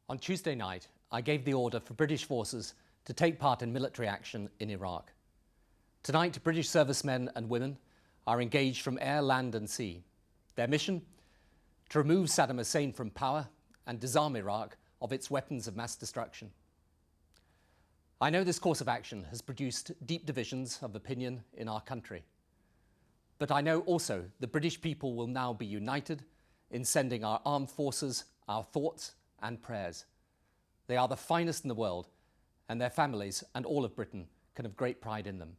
On Tuesday night, I gave the order for British forces to take part in military action in Iraq. Tonight, British servicemen and women are engaged from air, land and sea. Their mission? To remove Saddam Hussein from power and disarm Iraq of its weapons of mass destruction. I know this course of action has produced deep divisions of opinion in our country. But I know also the British people will now be united in sending our armed forces our thoughts and prayers. They are the finest in the world, and their families and all of Britain can have great pride in them.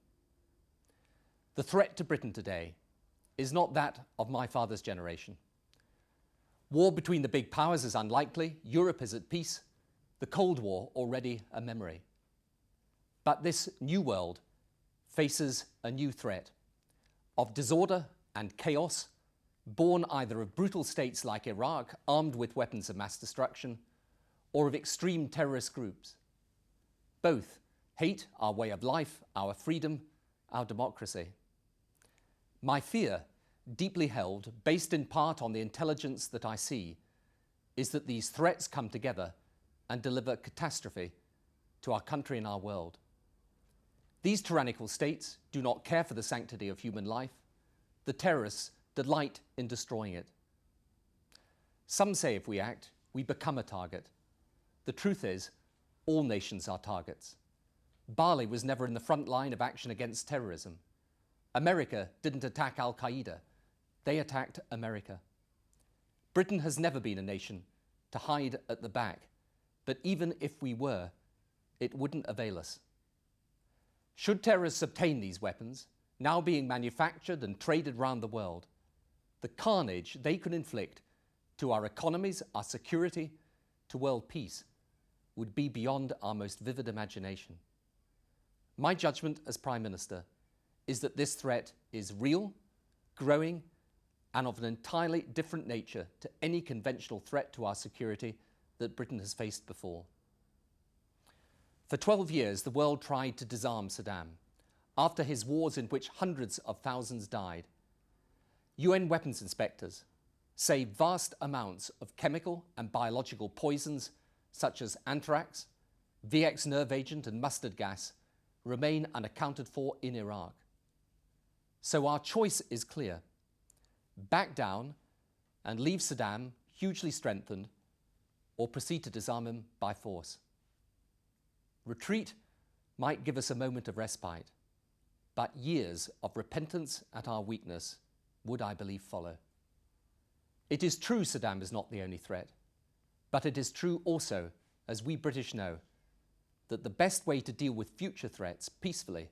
The threat to Britain today is not that of my father's generation. War between the big powers is unlikely, Europe is at peace, the Cold War already a memory. But this new world faces a new threat of disorder and chaos, born either of brutal states like Iraq, armed with weapons of mass destruction, or of extreme terrorist groups. Both hate our way of life, our freedom, our democracy. My fear, deeply held, based in part on the intelligence that I see, is that these threats come together and deliver catastrophe to our country and our world. These tyrannical states do not care for the sanctity of human life. The terrorists delight in destroying it. Some say if we act, we become a target. The truth is, all nations are targets. Bali was never in the front line of action against terrorism. America didn't attack Qaida. They attacked America. Britain has never been a nation to hide at the back, but even if we were, it wouldn't avail us. Should terrorists obtain these weapons, now being manufactured and traded around the world, the carnage they could inflict to our economies, our security, to world peace would be beyond our most vivid imagination. My judgment as Prime Minister is that this threat is real, growing, and of an entirely different nature to any conventional threat to our security that Britain has faced before. For 12 years, the world tried to disarm Saddam after his wars in which hundreds of thousands died. UN weapons inspectors say vast amounts of chemical and biological poisons such as anthrax, VX nerve agent and mustard gas remain unaccounted for in Iraq. So our choice is clear: back down and leave Saddam hugely strengthened, or proceed to disarm him by force. Retreat might give us a moment of respite, but years of repentance at our weakness would, I believe, follow. It is true Saddam is not the only threat, but it is true also, as we British know, that the best way to deal with future threats peacefully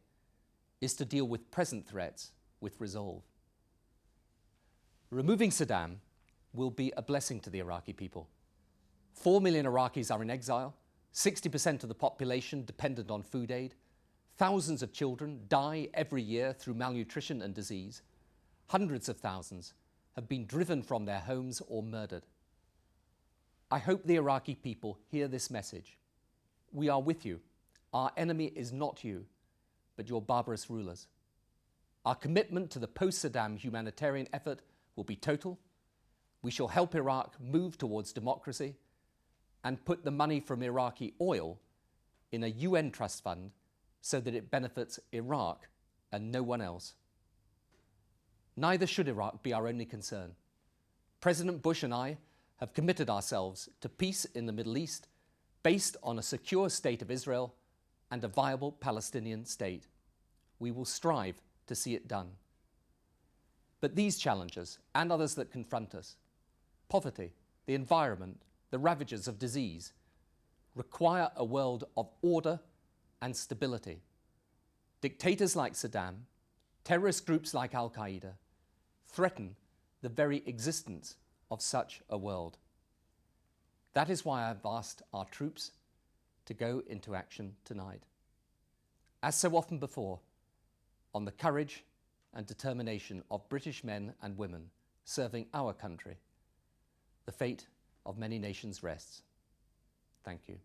is to deal with present threats with resolve. Removing Saddam will be a blessing to the Iraqi people. 4 million Iraqis are in exile, 60% of the population dependent on food aid, thousands of children die every year through malnutrition and disease, hundreds of thousands have been driven from their homes or murdered. I hope the Iraqi people hear this message. We are with you. Our enemy is not you, but your barbarous rulers. Our commitment to the post-Saddam humanitarian effort will be total. We shall help Iraq move towards democracy and put the money from Iraqi oil in a UN trust fund so that it benefits Iraq and no one else. Neither should Iraq be our only concern. President Bush and I have committed ourselves to peace in the Middle East based on a secure state of Israel and a viable Palestinian state. We will strive to see it done. But these challenges and others that confront us, poverty, the environment, the ravages of disease, require a world of order and stability. Dictators like Saddam, terrorist groups like Qaida, threaten the very existence of such a world. That is why I've asked our troops to go into action tonight. As so often before, on the courage and determination of British men and women serving our country, the fate of many nations rests. Thank you.